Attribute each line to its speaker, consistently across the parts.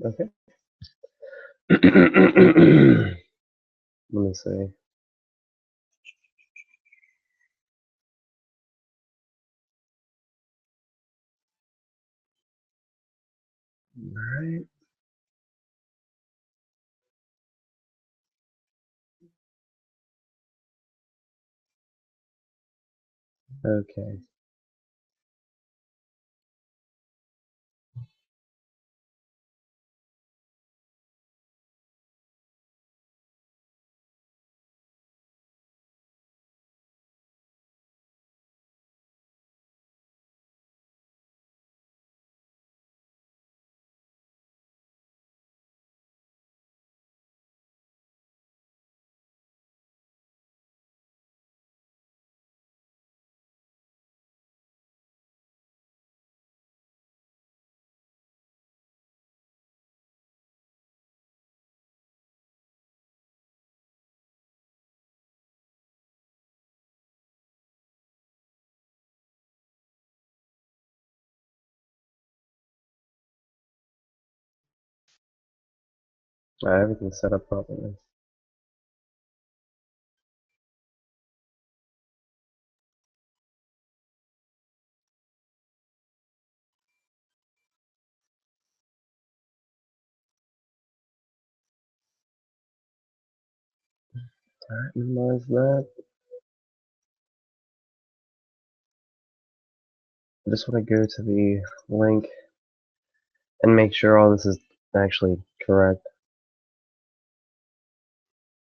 Speaker 1: Okay. Let me see. Alright. Okay. Alright, everything's set up properly. Alright, minimize that. I just want to go to the link and make sure all this is actually correct.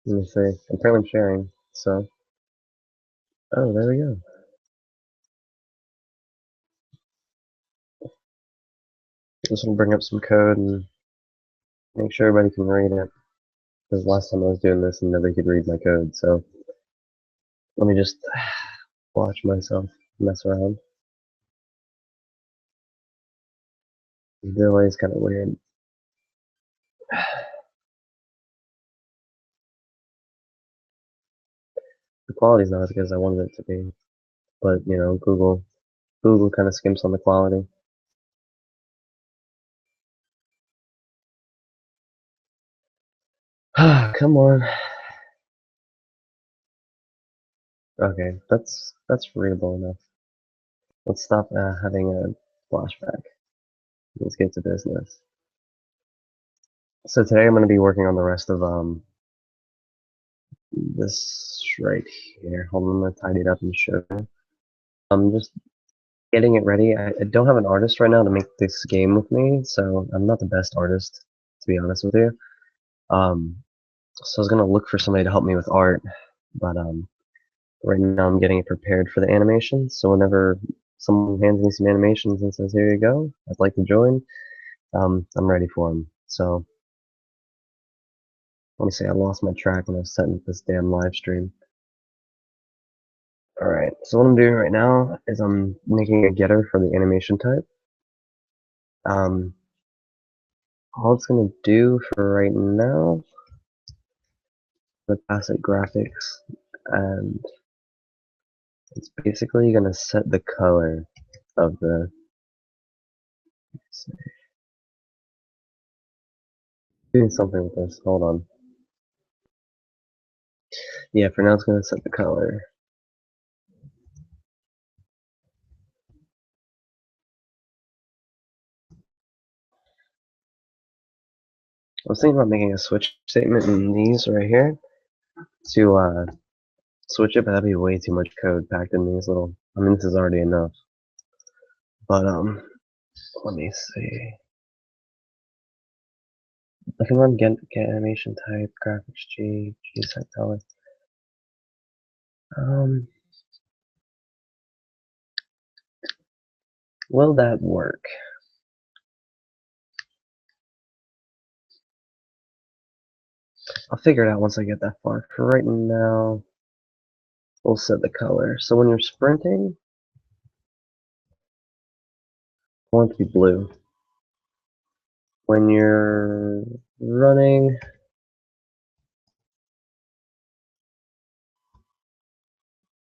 Speaker 1: Let me see. Apparently I'm sharing, so. Oh, there we go. Just want to bring up some code and make sure everybody can read it. Because last time I was doing this and nobody could read my code, so let me just watch myself mess around. The delay is kind of weird. The quality's not as good as I wanted it to be, but you know, Google kind of skimps on the quality. Come on. Okay, that's readable enough. Let's stop having a flashback. Let's get to business. So today I'm going to be working on the rest of this right here. Hold on, I'm going to tidy it up and show you. I'm just getting it ready. I don't have an artist right now to make this game with me, so I'm not the best artist, to be honest with you. So I was going to look for somebody to help me with art, but right now I'm getting it prepared for the animation, so whenever someone hands me some animations and says, here you go, I'd like to join, I'm ready for them. So, let me see, I lost my track when I was setting up this damn live stream. Alright, so what I'm doing right now is I'm making a getter for the animation type. All it's going to do for right now, the pass it graphics, and it's basically going to set the color of the, doing something with this, hold on. Yeah, for now it's going to set the color. I was thinking about making a switch statement in these right here to switch it, but that'd be way too much code packed in these little. I mean, this is already enough. But let me see. I can run get animation type, graphics G set color. Will that work? I'll figure it out once I get that far. For right now, we'll set the color. So when you're sprinting, I want it to be blue. When you're running,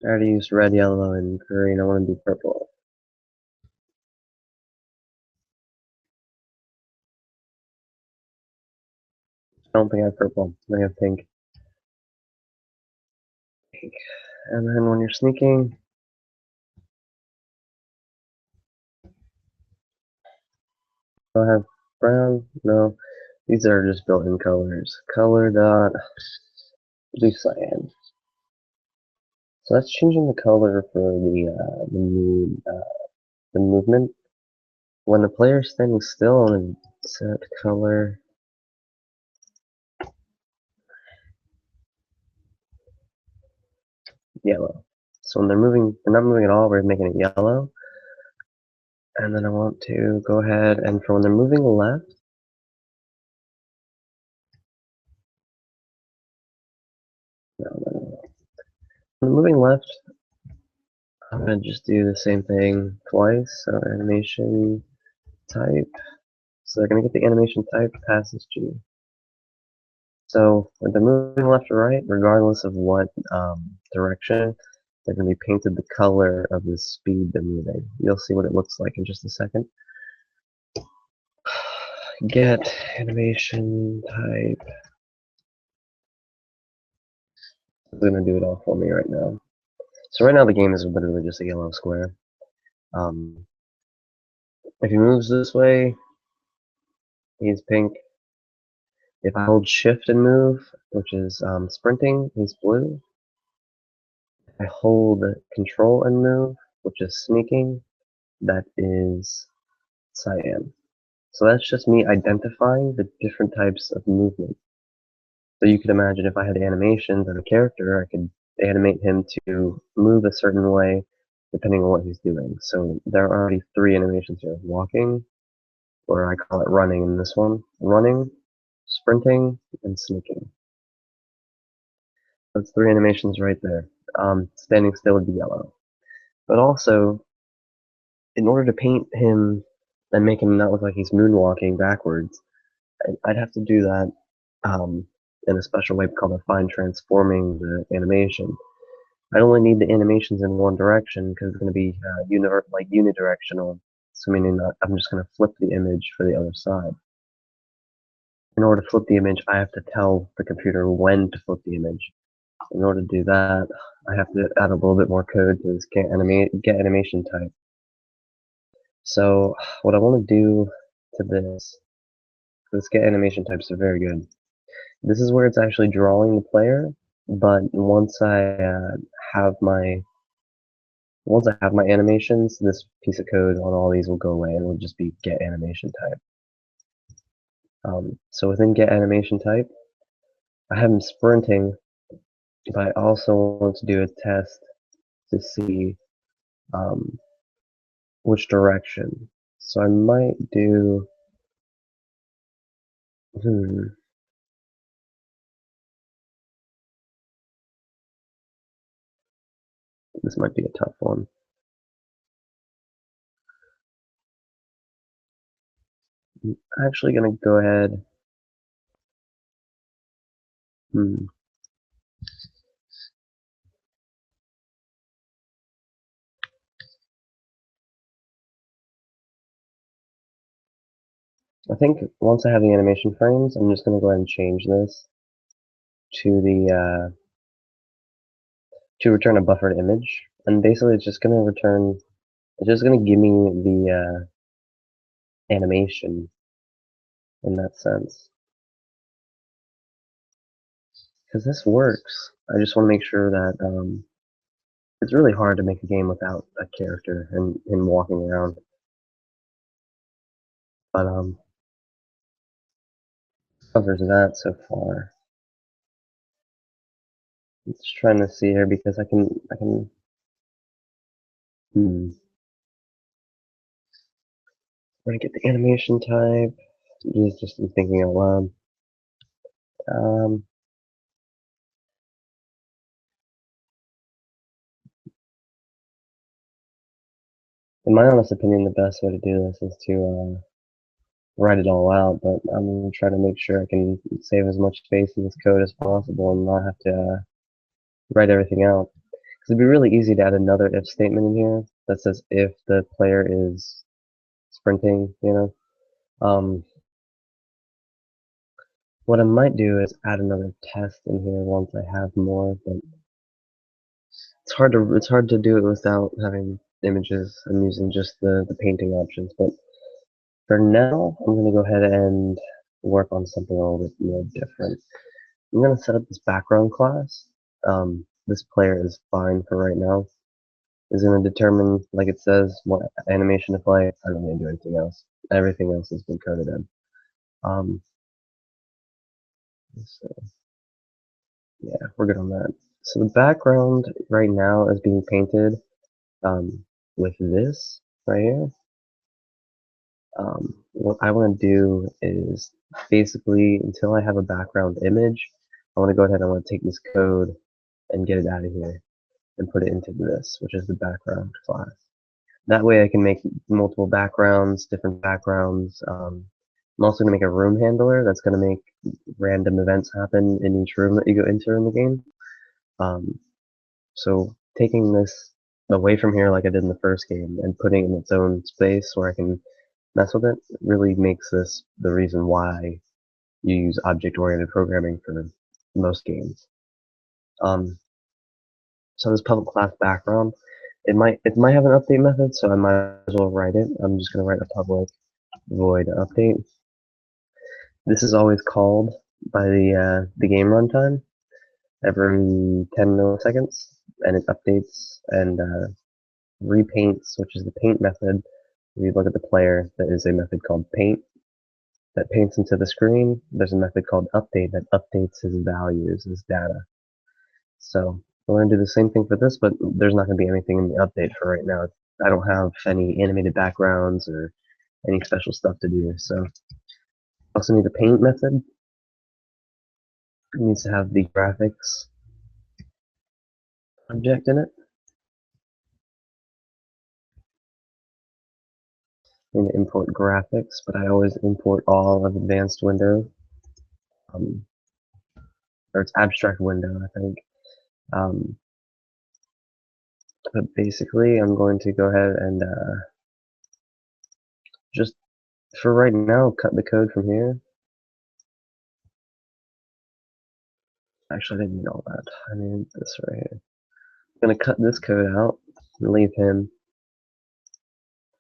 Speaker 1: I already used red, yellow, and green. I want to do purple. I don't think I have purple. I have pink. Pink. And then when you're sneaking, do I have brown? No. These are just built-in colors. Color dot blue cyan. So that's changing the color for the movement. When the player is standing still, I'm gonna set color yellow. So when they're not moving at all, we're making it yellow. And then I want to go ahead and for when they're moving left, no. When they're moving left, I'm gonna just do the same thing twice. So animation type. So they're gonna get the animation type passes G. So when they're moving left or right, regardless of what direction, they're going to be painted the color of the speed they're moving. You'll see what it looks like in just a second. Get animation type. It's going to do it all for me right now. So right now the game is literally just a yellow square. If he moves this way, he's pink. If I hold shift and move, which is sprinting, he's blue. If I hold control and move, which is sneaking, that is cyan. So that's just me identifying the different types of movement. So you could imagine if I had animations and a character, I could animate him to move a certain way depending on what he's doing. So there are already 3 animations here. Walking, or I call it running in this one. Running, sprinting, and sneaking. That's 3 animations right there. Standing still would be yellow. But also, in order to paint him and make him not look like he's moonwalking backwards, I'd have to do that in a special way called a transforming the animation. I only need the animations in one direction because it's going to be unidirectional. So meaning that I'm just going to flip the image for the other side. In order to flip the image, I have to tell the computer when to flip the image. In order to do that, I have to add a little bit more code to this get animation type. So what I want to do to this get animation types are very good. This is where it's actually drawing the player, but once I have my animations, this piece of code on all these will go away and will just be get animation type. So within get animation type, I have him sprinting, but I also want to do a test to see which direction. So I might do, this might be a tough one. I'm actually gonna go ahead, I think once I have the animation frames, I'm just gonna go ahead and change this to the to return a buffered image, and basically it's just gonna give me the animation in that sense. Because this works, I just want to make sure that it's really hard to make a game without a character and him walking around. But covers that so far. I'm just trying to see here because I can where to get the animation type. Just thinking out loud. In my honest opinion, the best way to do this is to write it all out, but I'm going to try to make sure I can save as much space in this code as possible and not have to write everything out. Because it'd be really easy to add another if statement in here that says if the player is sprinting, you know. What I might do is add another test in here once I have more, but it's hard to do it without having images. I'm using just the painting options, but for now, I'm gonna go ahead and work on something a little bit more different. I'm gonna set up this background class. This player is fine for right now. Is gonna determine, like it says, what animation to play. I don't need to do anything else. Everything else has been coded in. Um, so yeah, we're good on that. So the background right now is being painted with this right here. What I want to do is basically until I have a background image, I want to go ahead and I want to take this code and get it out of here and put it into this, which is the background class. That way I can make multiple backgrounds, different backgrounds. I'm also going to make a room handler that's going to make random events happen in each room that you go into in the game. So taking this away from here like I did in the first game and putting it in its own space where I can mess with it really makes this the reason why you use object-oriented programming for most games. So this public class background, it might have an update method, so I might as well write it. I'm just going to write a public void update. This is always called by the game runtime every 10 milliseconds, and it updates and repaints, which is the paint method. If you look at the player, there is a method called paint that paints into the screen. There's a method called update that updates his values, his data. So we're going to do the same thing for this, but there's not going to be anything in the update for right now. I don't have any animated backgrounds or any special stuff to do. So I also need the paint method. It needs to have the graphics object in it. I need to import graphics, but I always import all of advanced window. Or it's abstract window, I think. But basically, I'm going to go ahead and just for right now, cut the code from here. Actually, I didn't need all that. I need this right here. I'm going to cut this code out and leave him.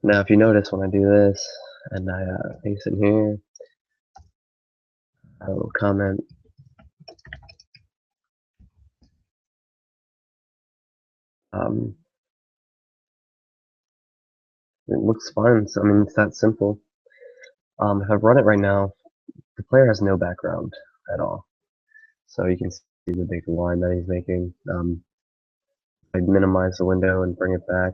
Speaker 1: Now, if you notice when I do this and I paste it in here, I will comment. It looks fine. So, I mean, it's that simple. If I run it right now, the player has no background at all. So you can see the big line that he's making. I minimize the window and bring it back.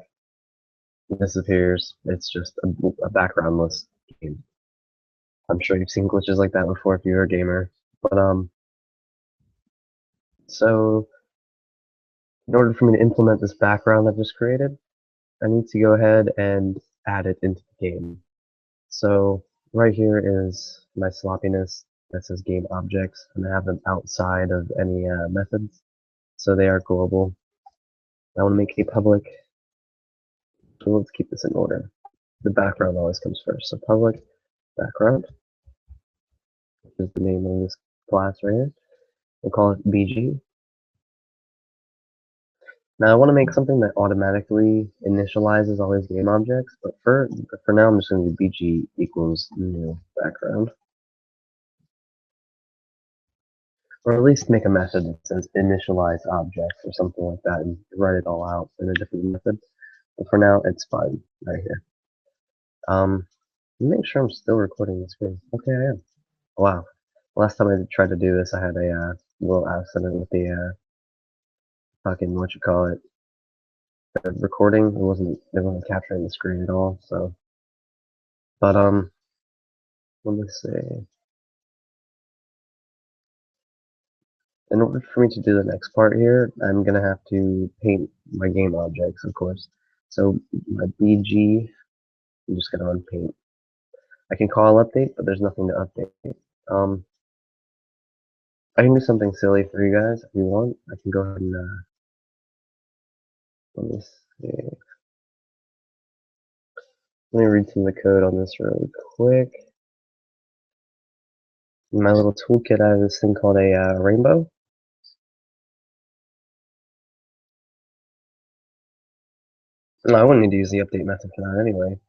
Speaker 1: It disappears. It's just a backgroundless game. I'm sure you've seen glitches like that before if you're a gamer. But so in order for me to implement this background I've just created, I need to go ahead and add it into the game. So right here is my sloppiness that says game objects, and I have them outside of any methods, so they are global. I want to make a public, so let's keep this in order. The background always comes first, so public background, which is the name of this class right here. We'll call it BG. Now I want to make something that automatically initializes all these game objects, but for now I'm just going to do BG equals new background. Or at least make a method that says initialize objects or something like that and write it all out in a different method. But for now, it's fine right here. Make sure I'm still recording the screen. Okay, I am. Wow. Last time I tried to do this, I had a little accident with the fucking what you call it, the recording. It wasn't capturing the screen at all. So, but let me see. In order for me to do the next part here, I'm gonna have to paint my game objects, of course. So my BG, I'm just gonna unpaint. I can call update, but there's nothing to update. I can do something silly for you guys if you want. I can go ahead and let me see. Let me read some of the code on this really quick. In my little toolkit, I have this thing called a rainbow. No, I wouldn't need to use the update method for that anyway.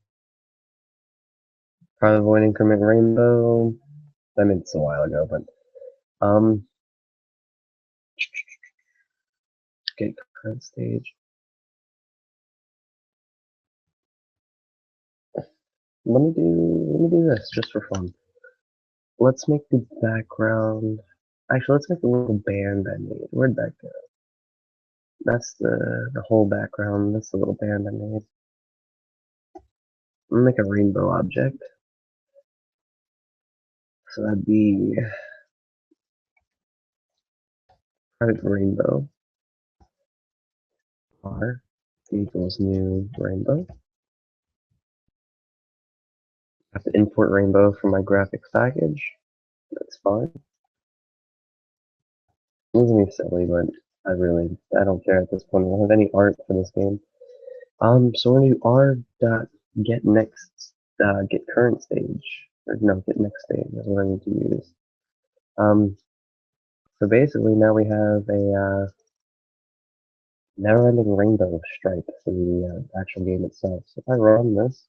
Speaker 1: Private void increment rainbow. I mean, it's a while ago, but get current stage. Let me do this just for fun. Let's make the background. Actually, let's make a little band I made. Where'd that go? That's the whole background. That's the little band I made. I'm gonna make a rainbow object. So that'd be private rainbow r equals new rainbow. I have to import rainbow from my graphics package. That's fine. This is gonna be silly, but I don't care at this point. I don't have any art for this game. So we're gonna do r dot get next get current stage, or no, get next stage is what I need to use. So basically now we have a never-ending rainbow stripe for the actual game itself. So if I run this,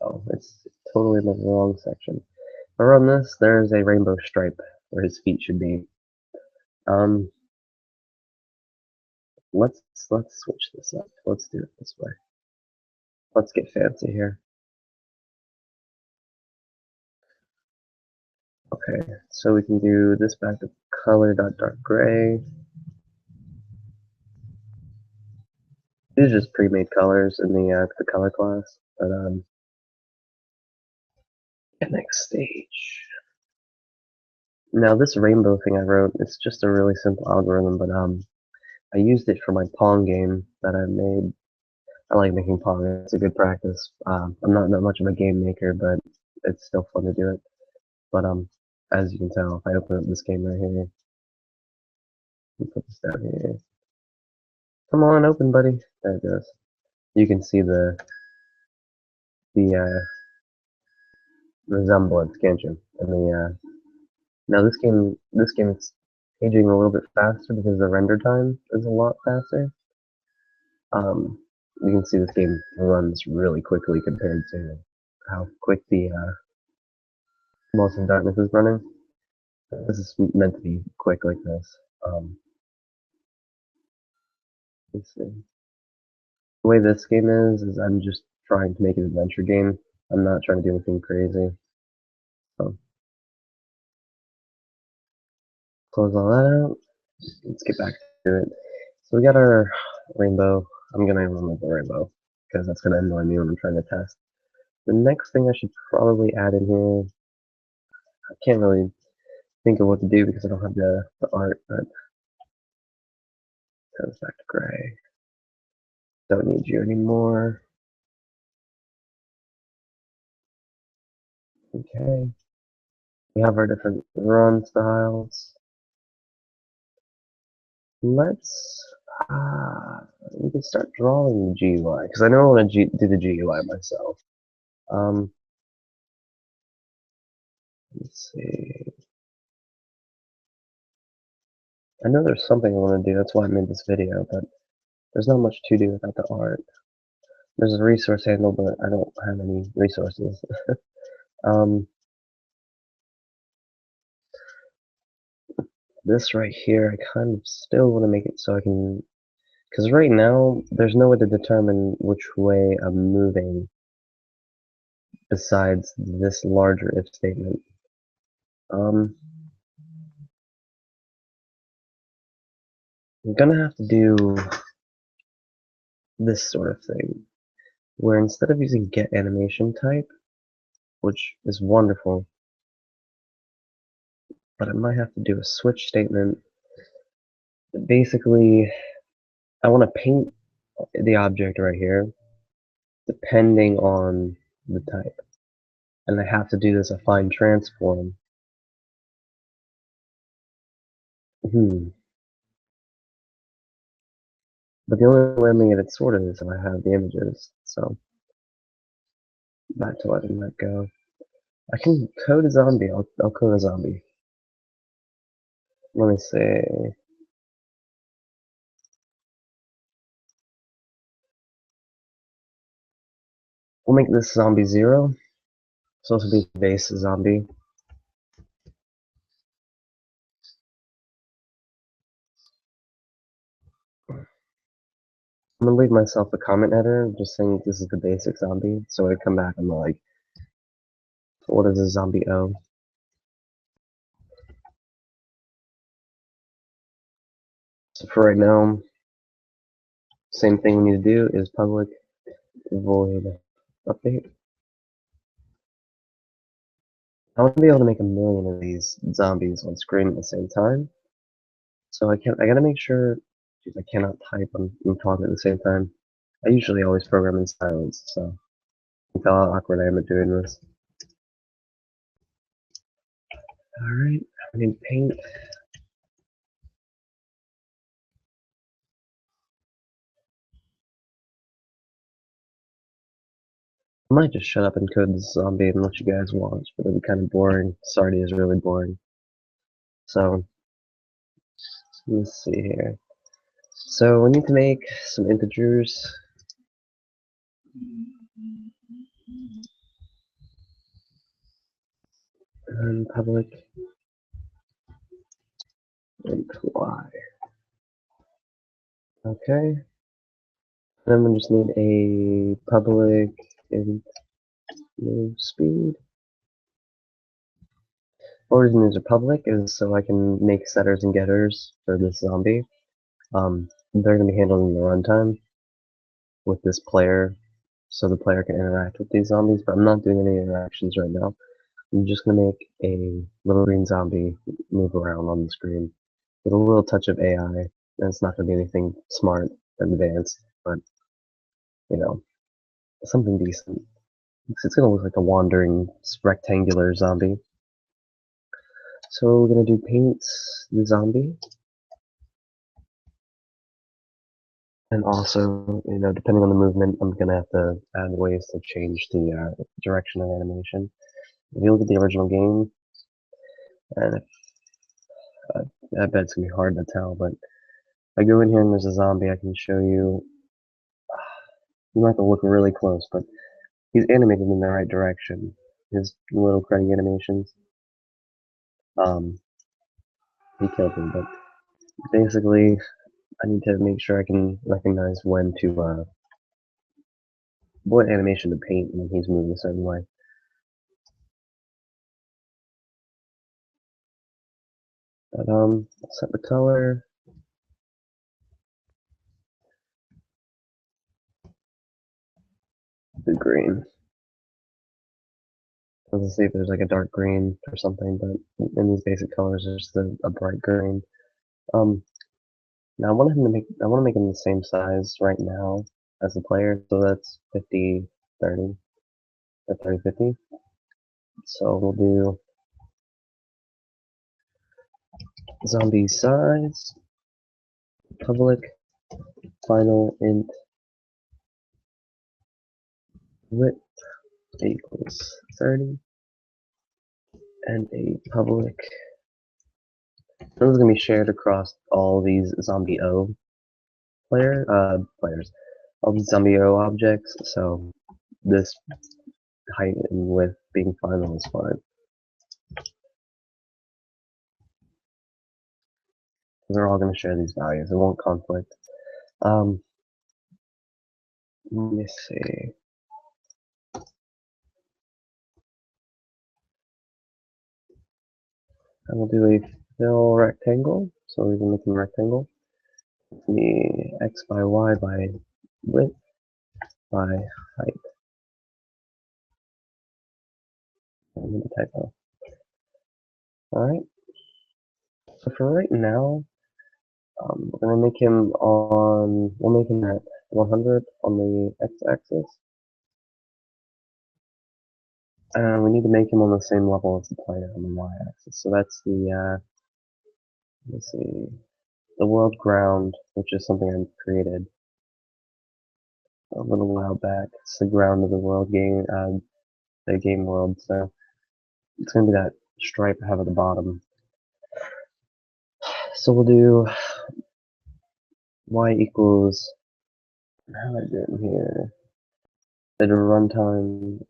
Speaker 1: oh, it's totally in the wrong section. If I run this, there's a rainbow stripe where his feet should be. Um, let's switch this up. Let's do it this way. Let's get fancy here. Okay, so we can do this back to color.dark gray. These are just pre-made colors in the color class. But next stage. Now this rainbow thing I wrote, it's just a really simple algorithm, but I used it for my Pong game that I made. I like making Pong. It's a good practice. I'm not that much of a game maker, but it's still fun to do it. But as you can tell, if I open up this game right here, and put this down here. Come on, open, buddy. There it goes. You can see the resemblance, can't you? And now this game is aging a little bit faster because the render time is a lot faster. You can see this game runs really quickly compared to how quick the Most in Darkness is running. This is meant to be quick like this. Let's see. The way this game is I'm just trying to make an adventure game. I'm not trying to do anything crazy. So close all that out. Let's get back to it. So we got our rainbow. I'm gonna remove the rainbow because that's gonna annoy me when I'm trying to test. The next thing I should probably add in here, I can't really think of what to do because I don't have the art, but goes back to gray. Don't need you anymore. Okay. We have our different run styles. Let's we can start drawing the GUI because I know I want to do the GUI myself. Let's see. I know there's something I want to do. That's why I made this video, but there's not much to do without the art. There's a resource handle, but I don't have any resources. This right here, I kind of still want to make it so I can, because right now there's no way to determine which way I'm moving besides this larger if statement. I'm gonna have to do this sort of thing, where instead of using get animation type, which is wonderful, but I might have to do a switch statement. Basically, I want to paint the object right here, depending on the type, and I have to do this affine transform. But the only way I'm gonna get it sorted is if I have the images. So back to letting that go. I can code a zombie. I'll code a zombie. Let me see. We'll make this zombie 0. It's also be base zombie. I'm gonna leave myself a comment header just saying this is the basic zombie, so when I come back I'm like, what is a zombie O? So for right now, same thing we need to do is public void update. I want to be able to make 1,000,000 of these zombies on screen at the same time. So I gotta make sure, geez, I cannot type and talk at the same time. I usually always program in silence, so you can tell how awkward I am at doing this. Alright, I need paint. I might just shut up and code this zombie and let you guys watch, but it'd be kind of boring. Sardi is really boring. So, let's see here. So we need to make some integers. And public int y. Okay. Then we just need a public int move speed. What reason these are public is so I can make setters and getters for this zombie. They're going to be handled in the runtime with this player, so the player can interact with these zombies, but I'm not doing any interactions right now. I'm just going to make a little green zombie move around on the screen with a little touch of AI, and it's not going to be anything smart and advanced, but, you know, something decent. It's going to look like a wandering rectangular zombie. So we're going to do paint the zombie. And also, depending on the movement, I'm going to have to add ways to change the direction of animation. If you look at the original game, and uh, I bet it's going to be hard to tell, but if I go in here and there's a zombie, I can show you. You might have to look really close, but he's animated in the right direction. His little cutting animations. He killed him, but basically, I need to make sure I can recognize when to, what animation to paint when he's moving a certain way. But, set the color. The green. Let's see if there's like a dark green or something, but in these basic colors, there's a bright green. Now I want to make him the same size right now as the player, so that's 50, 30, or 30, 50. So we'll do zombie size, public, final int width equals 30, and a public. This is going to be shared across all these zombie O players, all these zombie O objects, so this height and width being final is fine. They're all going to share these values. It won't conflict. Let me see. I will do a fill rectangle, so we're going to make a rectangle. The x by y by width by height. I need a typo. Alright. So for right now, we're going to make him we'll make him at 100 on the x-axis. And we need to make him on the same level as the player on the y-axis. So that's the, let's see, the world ground, which is something I created a little while back. It's the ground of the world game, the game world. So It's gonna be that stripe I have at the bottom. So we'll do y equals, how do I do it here? The runtime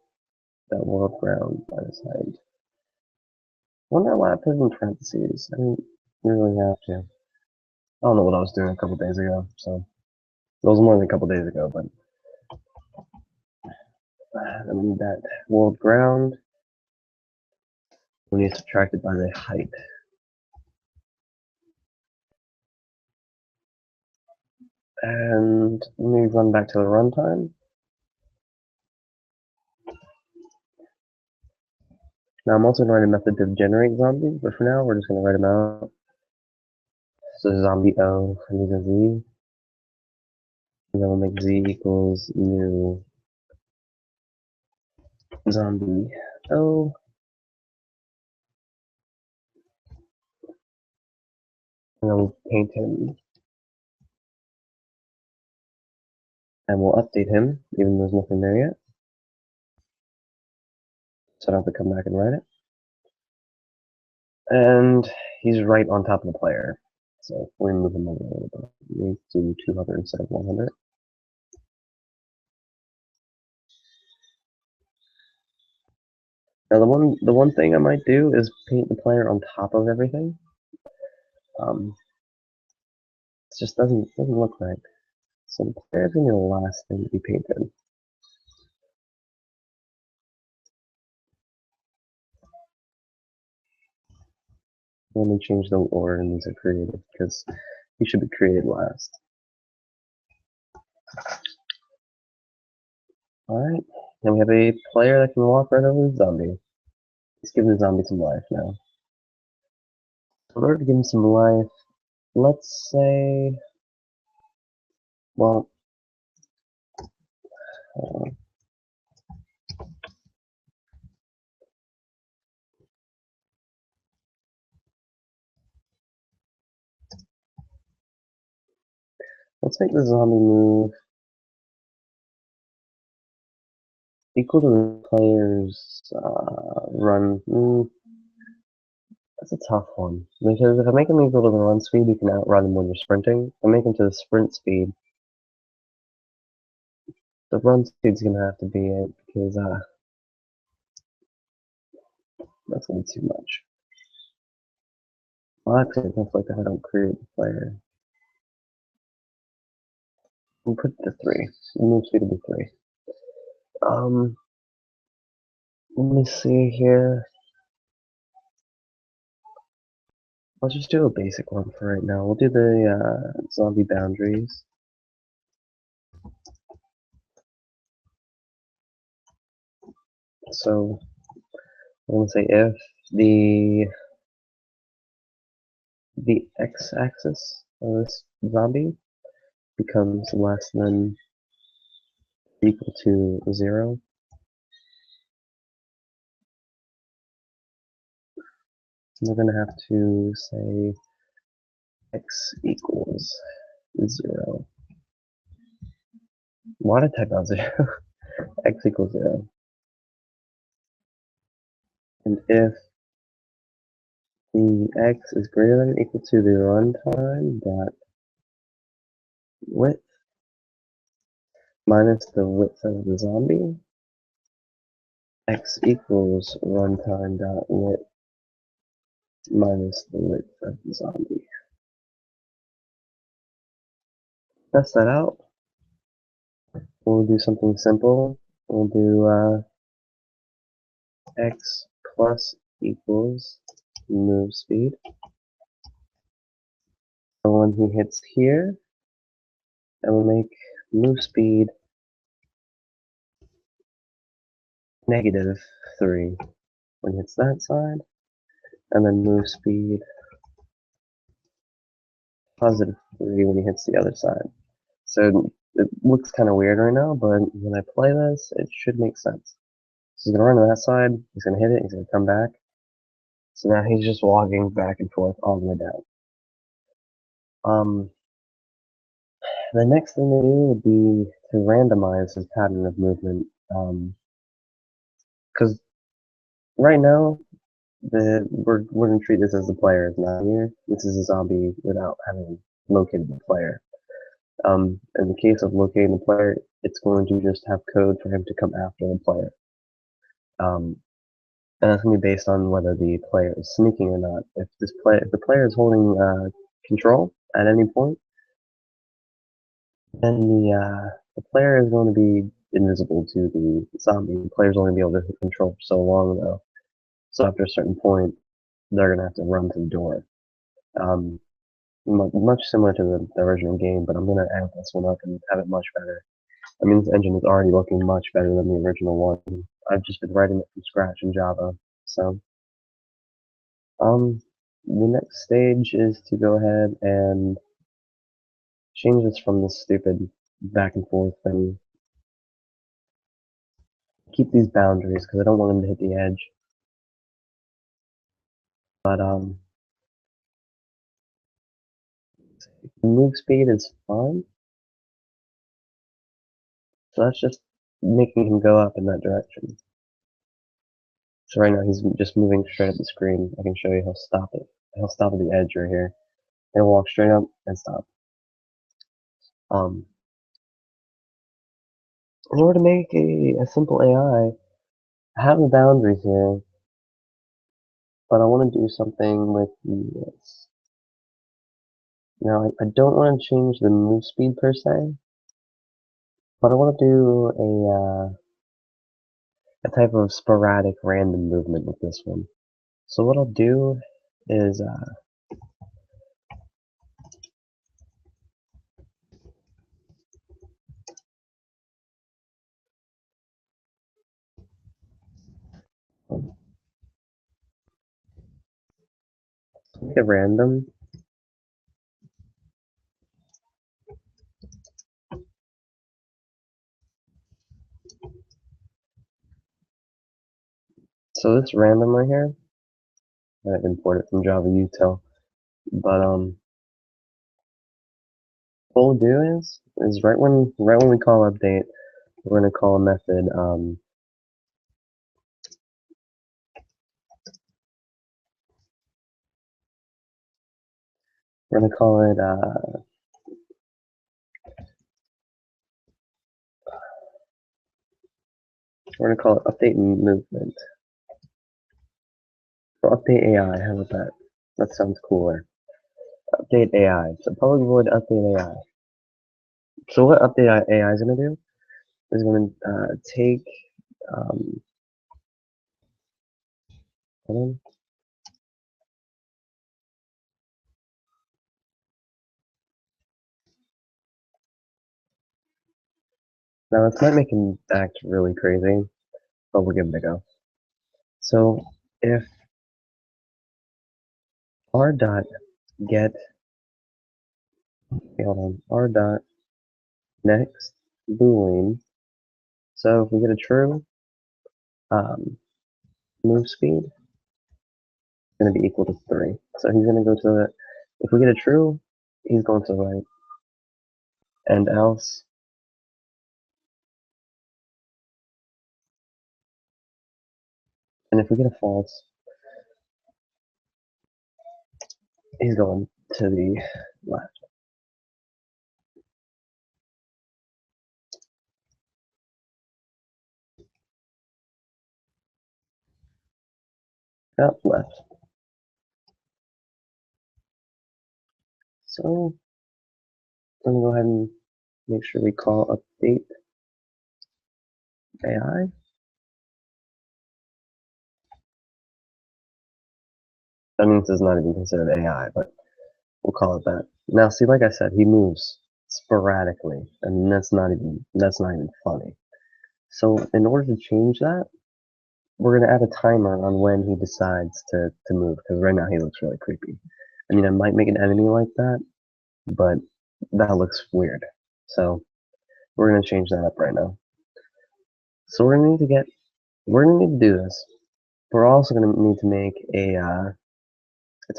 Speaker 1: that world ground minus height. I wonder why I put it in parentheses. I didn't really have to. I don't know what I was doing a couple days ago, so it was more than a couple days ago, but I need that world ground. We need to subtract it by the height. And let me run back to the runtime. Now I'm also going to write a method to generate zombies, but for now we're just going to write them out. So zombie O, I need a Z, and then we'll make Z equals new zombie O, and then we'll paint him, and we'll update him, even though there's nothing there yet. So I don't have to come back and write it. And he's right on top of the player. So we move him over a little bit. We do 200 instead of 100. Now the one thing I might do is paint the player on top of everything. It just doesn't look right. So the player's gonna be the last thing to be painted. Let me change the order in these are created because he should be created last. Alright, now we have a player that can walk right over the zombie. Let's give the zombie some life now. So in order to give him some life, let's say, well, let's make the zombie move equal to the player's run. That's a tough one, because if I make him equal to the run speed, you can outrun him when you're sprinting. If I make him to the sprint speed, the run speed's gonna have to be it, because that's gonna be too much. Well, actually, it looks like I don't create the player. We'll put it to 3. Move speed will be 3. Let me see here. Let's just do a basic one for right now. We'll do the zombie boundaries. So I'm gonna say if the x-axis of this zombie becomes less than equal to 0, we're gonna have to say x equals 0. Why did I type out 0? X equals 0. And if the x is greater than or equal to the runtime dot width minus the width of the zombie, x equals runtime dot width minus the width of the zombie. Test that out. We'll do something simple. We'll do x plus equals move speed. And when he hits here, I will make move speed -3 when he hits that side, and then move speed +3 when he hits the other side. So it looks kind of weird right now, but when I play this, it should make sense. So he's gonna run to that side, he's gonna hit it, he's gonna come back. So now he's just walking back and forth all the way down. The next thing to do would be to randomize his pattern of movement. Because right now, we're gonna treat this as the player is not here. This is a zombie without having located the player. In the case of locating the player, it's going to just have code for him to come after the player. And that's going to be based on whether the player is sneaking or not. If the player is holding control at any point, then the player is going to be invisible to the zombie. The player's only going to be able to control for so long, though. So after a certain point, they're going to have to run to the door. Um, much similar to the original game, but I'm going to amp this one up and have it much better. I mean, this engine is already looking much better than the original one. I've just been writing it from scratch in Java. So, um, the next stage is to go ahead and change this from this stupid back and forth thing. Keep these boundaries because I don't want them to hit the edge. But, move speed is fine. So that's just making him go up in that direction. So right now he's just moving straight up the screen. I can show you he'll stop it. He'll stop at the edge right here. He'll walk straight up and stop. In order to make a simple AI, I have the boundaries here, but I want to do something with this. Now, I don't want to change the move speed per se, but I want to do a type of sporadic random movement with this one. So what I'll do is make it random. So this random right here, I import it from Java util, but what we'll do is right when we call update, we're gonna call a method we're gonna call it update movement. Or update AI, how about that? That sounds cooler. Update AI. So public void update AI. So what update AI is gonna do is gonna take hold on. Now this might make him act really crazy, but we'll give it a go. So if r dot get hold on r dot next boolean. So if we get a true, move speed is going to be equal to 3. So he's going to go to the, if we get a true, he's going to the right, and else, and if we get a false, he's going to the left. Left. So I'm going to go ahead and make sure we call update AI. That means it's not even considered AI, but we'll call it that. Now, see, like I said, he moves sporadically, and that's not even funny. So in order to change that, we're gonna add a timer on when he decides to move, because right now he looks really creepy. I mean, I might make an enemy like that, but that looks weird. So we're gonna change that up right now. So we're gonna need to do this. We're also gonna need to make a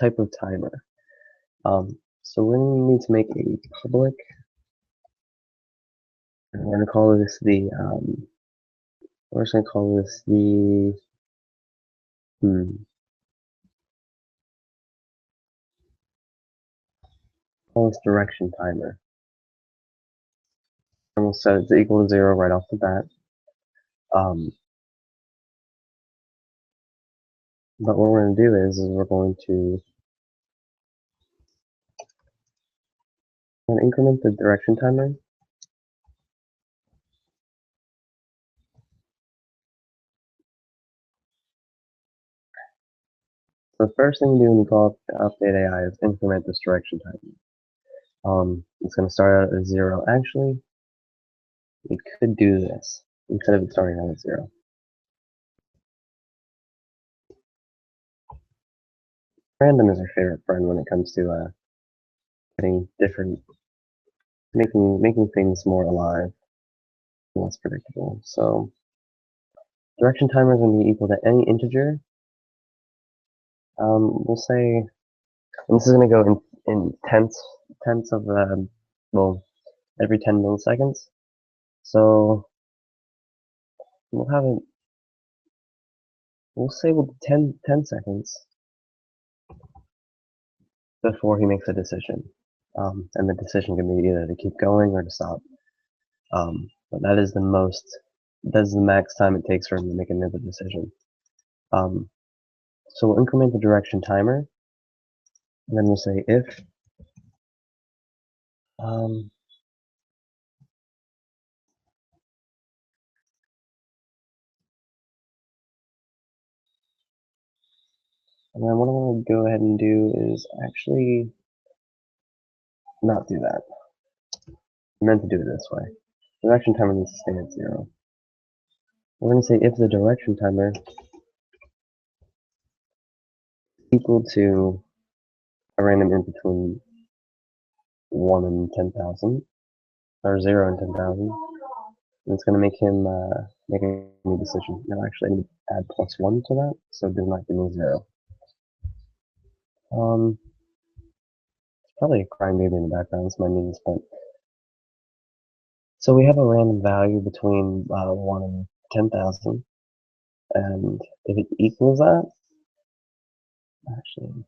Speaker 1: type of timer. So we're gonna need to make a public, and we're gonna call this the we're just gonna call this the call this direction timer. And we'll set it to equal to 0 right off the bat. But what we're going to do is we're going to increment the direction timer. So the first thing you do when you call update AI is increment this direction timer. It's going to start out at 0. Actually, we could do this instead of it starting out at 0. Random is our favorite friend when it comes to getting different, making things more alive and less predictable. So direction timer is going to be equal to any integer. We'll say, and this is going to go in tenths of well, every 10 milliseconds. So we'll have it. We'll say 10 seconds before he makes a decision, and the decision can be either to keep going or to stop. But that is the max time it takes for him to make another decision. So we'll increment the direction timer, and then we'll say if and then what I want to go ahead and do is actually not do that. I meant to do it this way. Direction timer needs to stay at 0. We're going to say if the direction timer equal to a random in between 1 and 10,000, or 0 and 10,000, and it's going to make him make a new decision. Now actually I need to add +1 to that, so it does not give me 0. Probably a crying baby in the background, it's my niece, but so we have a random value between 1 and 10,000, and if it equals that, actually,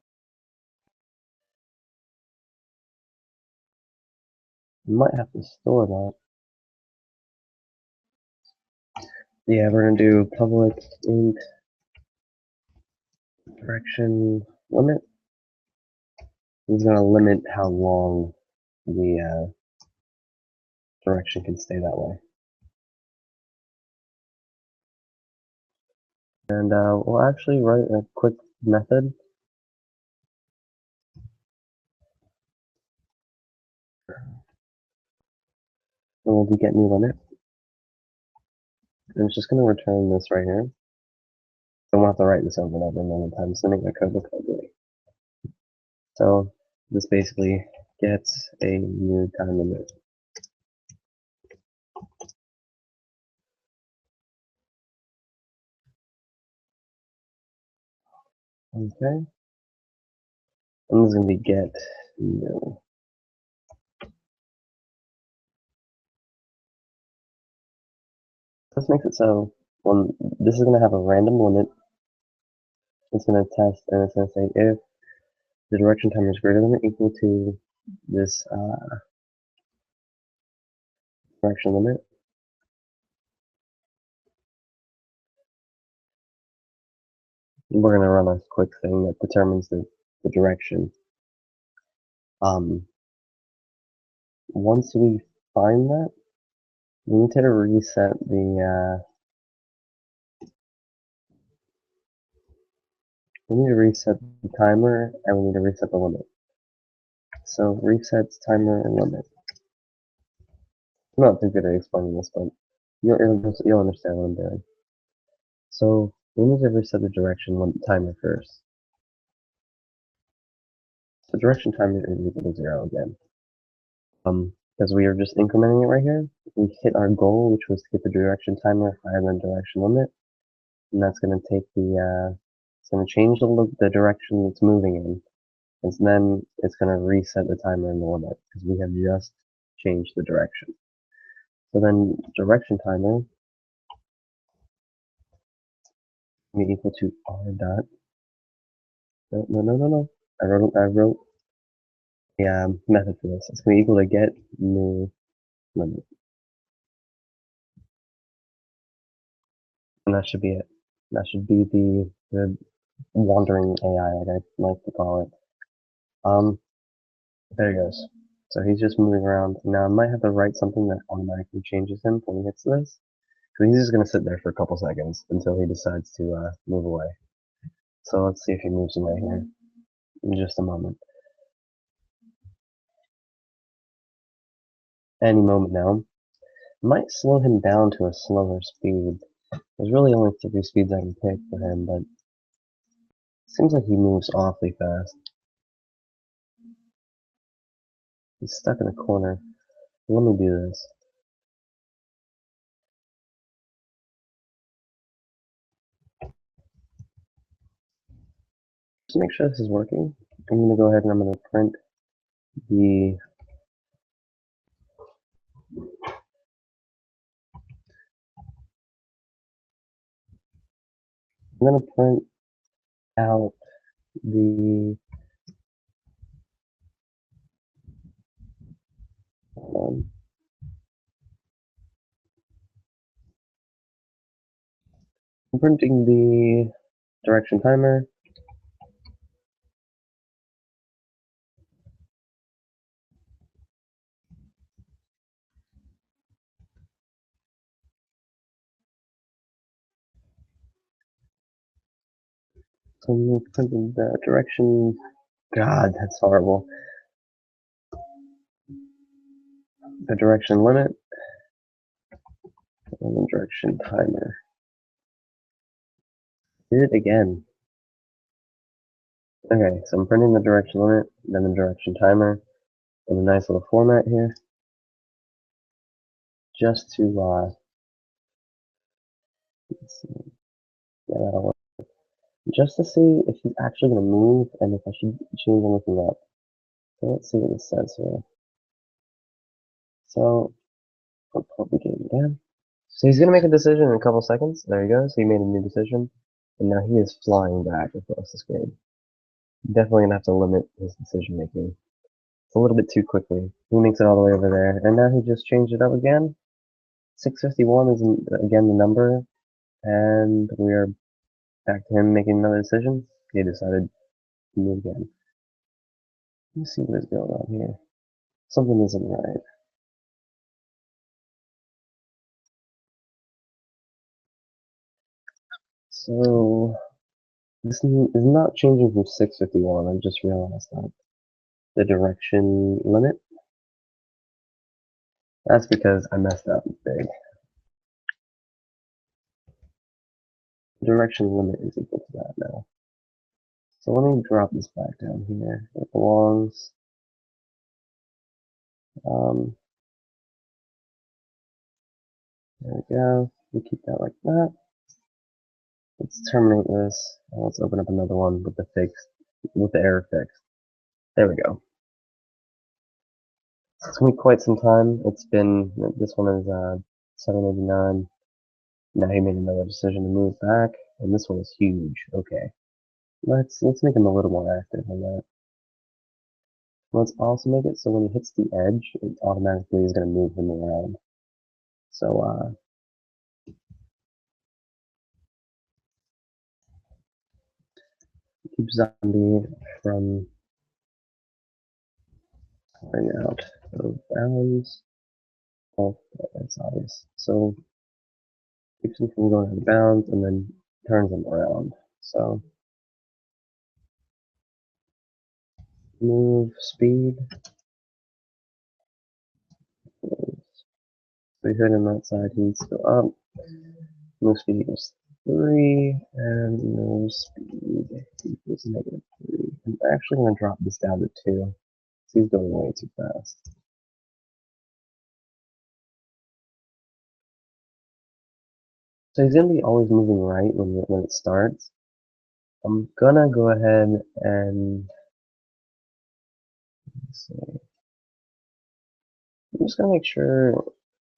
Speaker 1: you might have to store that. Yeah, we're going to do public int direction limit. This is going to limit how long the direction can stay that way. And we'll actually write a quick method. And we'll be get new limit. And it's just going to return this right here. Don't have to write this over and over a million times to make my code look ugly. So this basically gets a new time limit. Okay. And this is going to be get new. This makes it so when this is going to have a random limit, it's going to test and it's going to say if the direction timer is greater than or equal to this direction limit, we're going to run a quick thing that determines the direction. Once we find that, we need to reset the timer, and we need to reset the limit. So resets timer and limit. I'm not too good at explaining this, but you'll understand what I'm doing. So we need to reset the direction timer first. The direction timer is equal to 0 again. Because we are just incrementing it right here, we hit our goal, which was to get the direction timer higher than direction limit, and that's going to take it's going to change the direction it's moving in, and then it's going to reset the timer and the limit, because we have just changed the direction. So then direction timer will be equal to r dot, no, I wrote method for this. It's going to equal to get new limit. And that should be it. That should be the wandering AI, like I like to call it. There he goes. So he's just moving around. Now I might have to write something that automatically changes him when he hits this. So he's just going to sit there for a couple seconds until he decides to move away. So let's see if he moves away here in just a moment. Any moment now. Might slow him down to a slower speed. There's really only 3 speeds I can pick for him, but it seems like he moves awfully fast. He's stuck in a corner. Let me do this. Just to make sure this is working, I'm going to go ahead and I'm going to print the I'm going to print out the I'm printing the direction timer. So I'm printing the direction. God, that's horrible. The direction limit and the direction timer. Did it again. Okay, so I'm printing the direction limit, then the direction timer in a nice little format here, just to let's see, yeah, that'll work. Just to see if he's actually going to move and if I should change anything up. So let's see what this says here. So I'll pull the game again. So he's going to make a decision in a couple seconds. There he goes. He made a new decision. And now he is flying back across the screen. Definitely going to have to limit his decision making. It's a little bit too quickly. He makes it all the way over there. And now he just changed it up again. 651 is again the number. And we are back to him making another decision. He decided to move again. Let's see what is going on here. Something isn't right. So this is not changing from 651. I just realized that. The direction limit. That's because I messed up big. The direction limit is equal to that now. So let me drop this back down here. It belongs. There we go. We keep that like that. Let's terminate this. And let's open up another one with the error fixed. There we go. It's gonna be quite some time. This one is 789. Now he made another decision to move back, and this one is huge. Okay, let's make him a little more active on that. Let's also make it so when he hits the edge, it automatically is gonna move him around. So keep zombie from going out of bounds. Oh, that's obvious. So keeps him from going out of bounds and then turns him around. So move speed. So we hit him outside, he's still up. Move speed equals 3, and move speed equals -3. I'm actually going to drop this down to 2. He's going way too fast. So he's going to be always moving right when it starts. I'm going to go ahead and let's see. I'm just going to make sure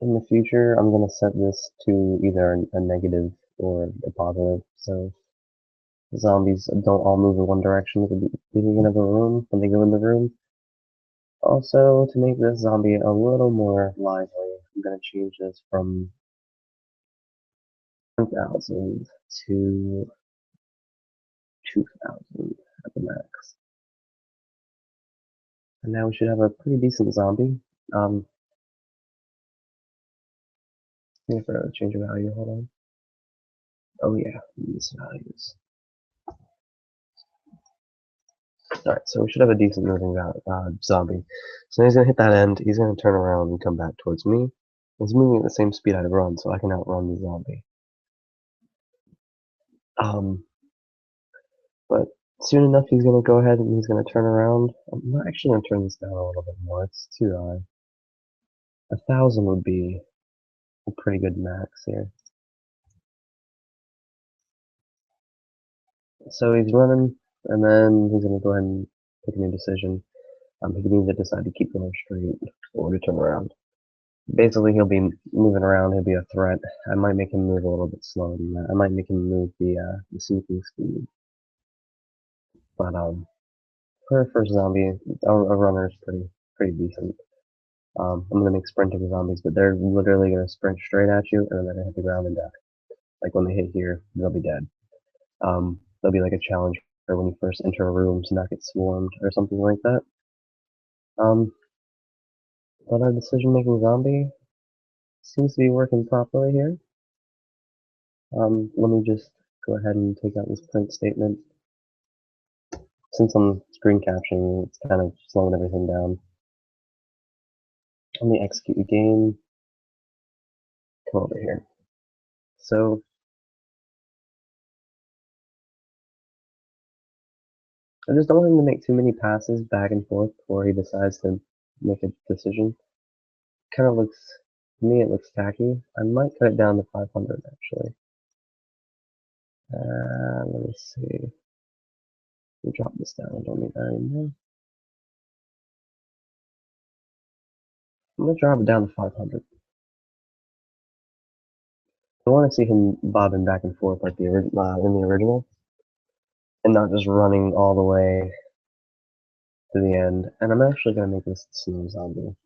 Speaker 1: in the future I'm going to set this to either a negative or a positive. So the zombies don't all move in one direction at the beginning of the room when they go in the room. Also, to make this zombie a little more lively, I'm gonna change this from 1,000 to 2,000 at the max. And now we should have a pretty decent zombie. I forgot to change a value, hold on. Oh yeah, these values. Alright, so we should have a decent moving zombie. So he's gonna hit that end, he's gonna turn around and come back towards me. He's moving at the same speed I'd run, so I can outrun the zombie. But soon enough he's gonna go ahead and he's gonna turn around. I'm actually gonna turn this down a little bit more, it's too high. 1,000 would be a pretty good max here. So he's running, and then he's gonna go ahead and take a new decision. He can either decide to keep going straight or to turn around. Basically, he'll be moving around. He'll be a threat. I might make him move a little bit slower than that. I might make him move the sneaking speed. But for a first zombie, a runner is pretty decent. I'm gonna make sprinting zombies, but they're literally gonna sprint straight at you, and then they're gonna hit the ground and die. Like when they hit here, they'll be dead. There'll be like a challenge for when you first enter a room to not get swarmed or something like that. But our decision-making zombie seems to be working properly here. Let me just go ahead and take out this print statement. Since I'm screen capturing, it's kind of slowing everything down. Let me execute the game. Come over here. So, I just don't want him to make too many passes back and forth before he decides to make a decision. Kind of looks, to me it looks tacky. I might cut it down to 500 actually. Let me see. Let me drop this down. I don't need that anymore. I'm gonna drop it down to 500. I want to see him bobbing back and forth like in the original, and not just running all the way to the end. And I'm actually gonna make this snow zombie.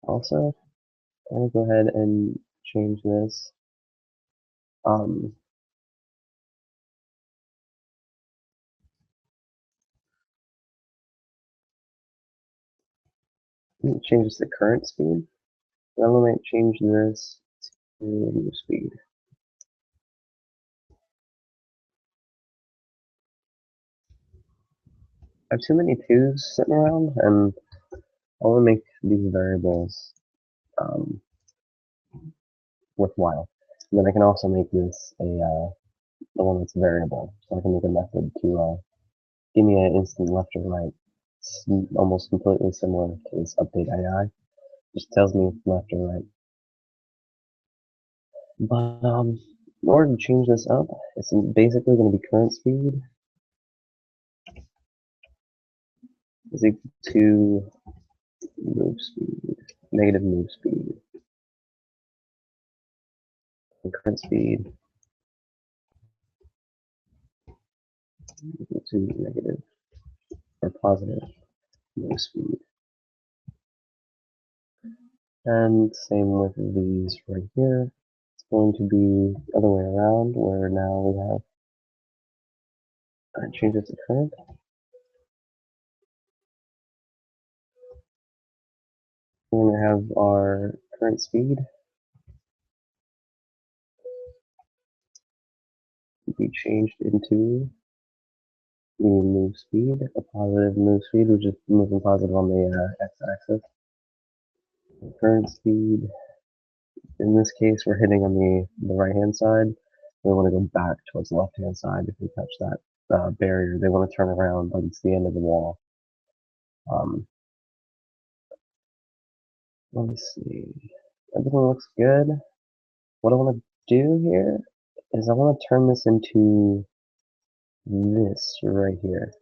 Speaker 1: Also, I'm gonna go ahead and change this. Um, change this to current speed. And I'm gonna change this to new speed. I have too many twos sitting around, and I want to make these variables worthwhile. And then I can also make this the one that's variable, so I can make a method to give me an instant left or right. It's almost completely similar to this update AI. Just tells me left or right. But in order to change this up, it's basically going to be current speed is equal to move speed, negative move speed. And current speed equal to negative or positive move speed. And same with these right here. It's going to be the other way around, where now we have change it to current. We're going to have our current speed be changed into the move speed, a positive move speed, which is moving positive on the x-axis. Current speed, in this case, we're hitting on the right-hand side. We want to go back towards the left-hand side if we touch that barrier. They want to turn around like it's the end of the wall. Let me see. Everything looks good. What I want to do here is I want to turn this into this right here.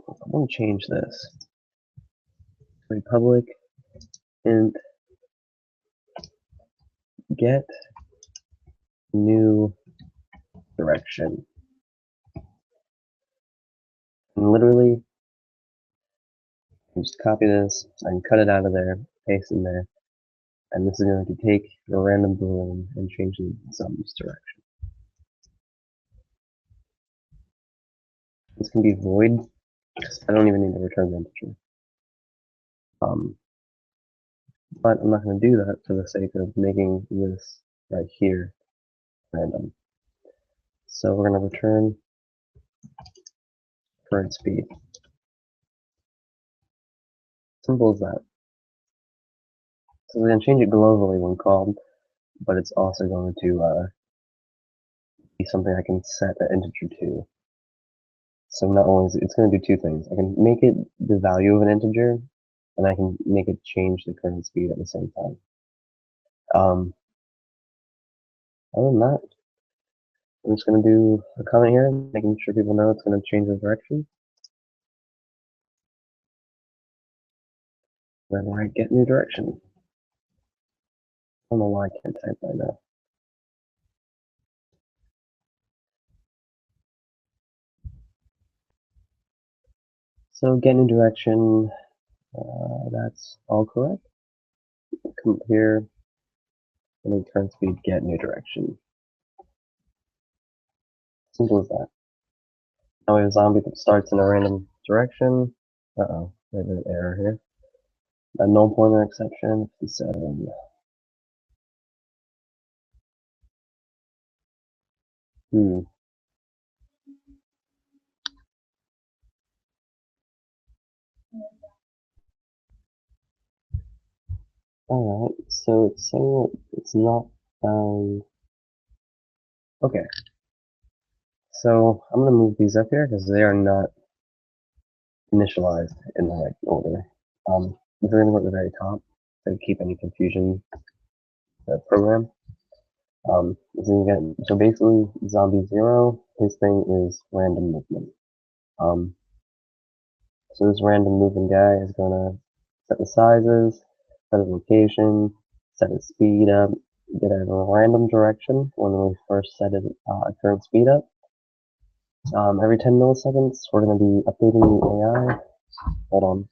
Speaker 1: I want to change this. Republic int get new direction. And literally, you just copy this and cut it out of there, paste in there, and this is going to take a random boolean and change the zombie's direction. This can be void. I don't even need to return the integer. But I'm not going to do that for the sake of making this right here random. So we're going to return current speed. Simple as that. So we're going to change it globally when called, but it's also going to be something I can set an integer to. So not only is it's going to do two things. I can make it the value of an integer, and I can make it change the current speed at the same time. Other than that, I'm just going to do a comment here, making sure people know it's going to change the direction. Then write get new direction. I don't know why I can't type right now. So get new direction, that's all correct. Come here, and then current speed get new direction. Simple as that. Now we have a zombie that starts in a random direction. Uh-oh, there's an error here. A null pointer exception, 57. Alright, so it's saying it's not found. Okay, so I'm going to move these up here because they are not initialized in the right order. These are going to go at the very top to keep any confusion the program. So basically, zombie 0, his thing is random movement. So this random moving guy is going to set the sizes, set his location, set his speed up, get a random direction when we first set it current speed up. Every 10 milliseconds, we're going to be updating the AI. Hold on.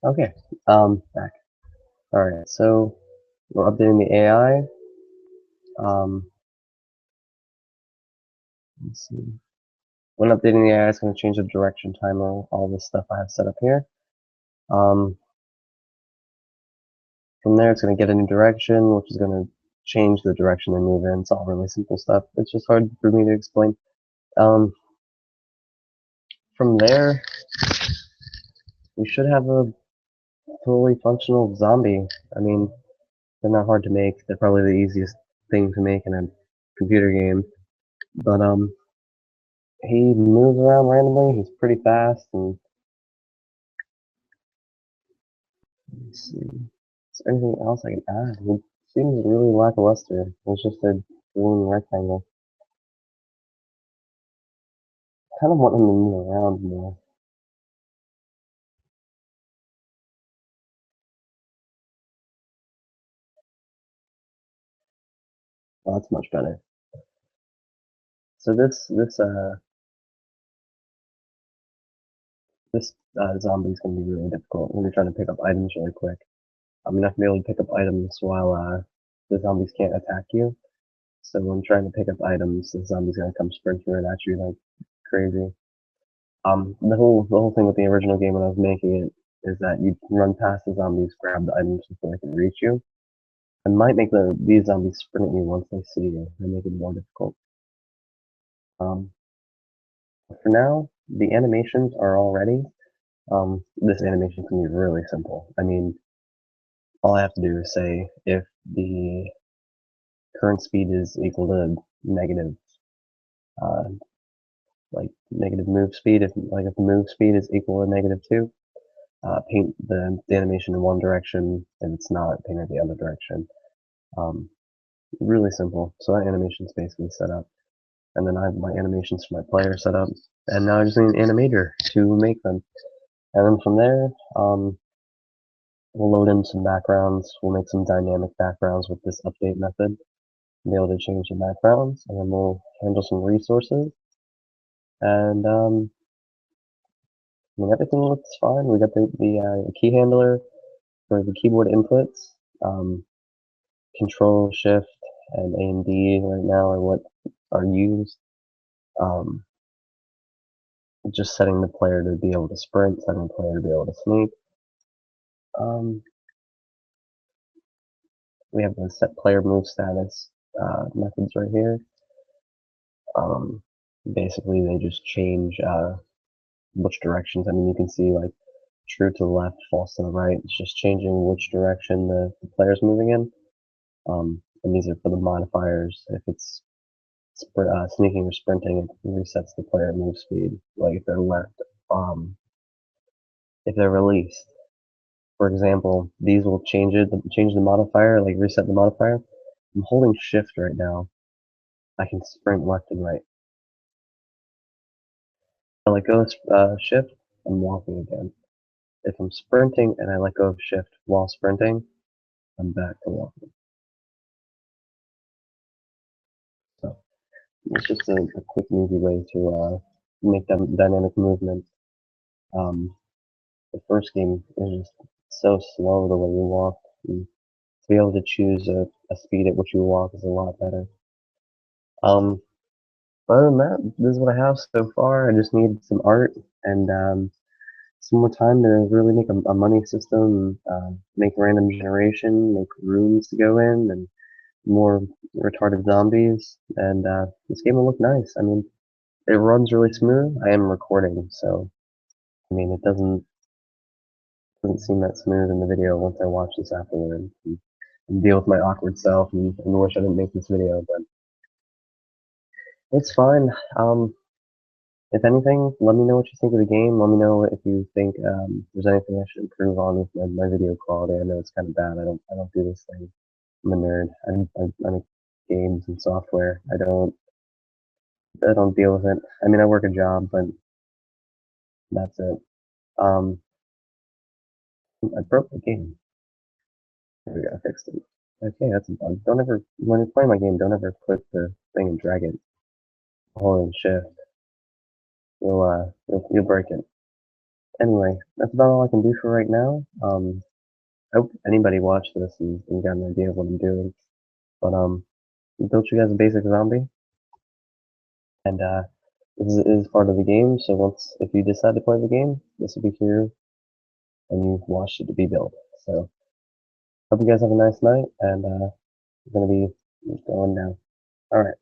Speaker 1: Okay, back. Alright, so we're updating the AI. Let's see. When updating the AI, it's going to change the direction timer, all this stuff I have set up here. From there, it's going to get a new direction, which is going to change the direction they move in. It's all really simple stuff. It's just hard for me to explain. From there, we should have a fully functional zombie. I mean, they're not hard to make. They're probably the easiest thing to make in a computer game. But he moves around randomly. He's pretty fast, and let's see. Is there anything else I can add? He seems really lackluster. It's just a green rectangle. I kind of want him to move around more. Oh, that's much better. So this zombie is going to be really difficult. When you're trying to pick up items really quick. I'm not going to be able to pick up items while the zombies can't attack you. So when trying to pick up items, the zombie's going to come sprinting right at you like crazy. The whole thing with the original game when I was making it is that you can run past the zombies, grab the items before they can reach you. I might make these zombies sprint at you once they see you and make it more difficult. For now, the animations are all ready. This animation can be really simple. I mean, all I have to do is say if the current speed is equal to negative, like negative move speed. If the move speed is equal to -2, paint the animation in one direction. If it's not, paint it the other direction. Really simple. So that animation is basically set up. and then I have my animations for my player set up, and now I just need an animator to make them. And then from there, we'll load in some backgrounds. We'll make some dynamic backgrounds with this update method. Be able to change the backgrounds, and then we'll handle some resources. And I mean, everything looks fine. We got the key handler for the keyboard inputs. Control, Shift, and A and D right now are what are used. Just setting the player to be able to sprint, setting the player to be able to sneak. We have the set player move status methods right here. Basically, they just change which directions. I mean, you can see like true to the left, false to the right. It's just changing which direction the player's moving in. And these are for the modifiers. If it's sneaking or sprinting, it resets the player move speed. Like if they're left, if they're released. For example, these will change the modifier, like reset the modifier. I'm holding Shift right now. I can sprint left and right. If I let go of Shift, I'm walking again. If I'm sprinting and I let go of Shift while sprinting, I'm back to walking. So it's just a quick and easy way to make them dynamic movements. The first game is just so slow the way you walk. And to be able to choose a speed at which you walk is a lot better. Other than that, this is what I have so far. I just need some art and some more time to really make a money system, make random generation, make rooms to go in, and more retarded zombies. And this game will look nice. I mean, it runs really smooth. I am recording, so I mean, it doesn't seem that smooth in the video once I watch this afterward and deal with my awkward self and wish I didn't make this video, but it's fine. If anything, let me know what you think of the game. Let me know if you think there's anything I should improve on with my video quality. I know it's kind of bad. I don't do this thing. I'm a nerd. I make games and software. I don't deal with it. I mean, I work a job, but that's it. Um, I broke the game. There we go. I fixed it. Okay, that's a bug. Don't ever, when you're playing my game, don't ever click the thing and drag it. Hold and shift. You'll break it. Anyway, that's about all I can do for right now. I hope anybody watched this and got an idea of what I'm doing. But we built you guys a basic zombie, and this is part of the game. So if you decide to play the game, this will be here, and you've watched it to be built. So hope you guys have a nice night, and I'm gonna be going now. All right.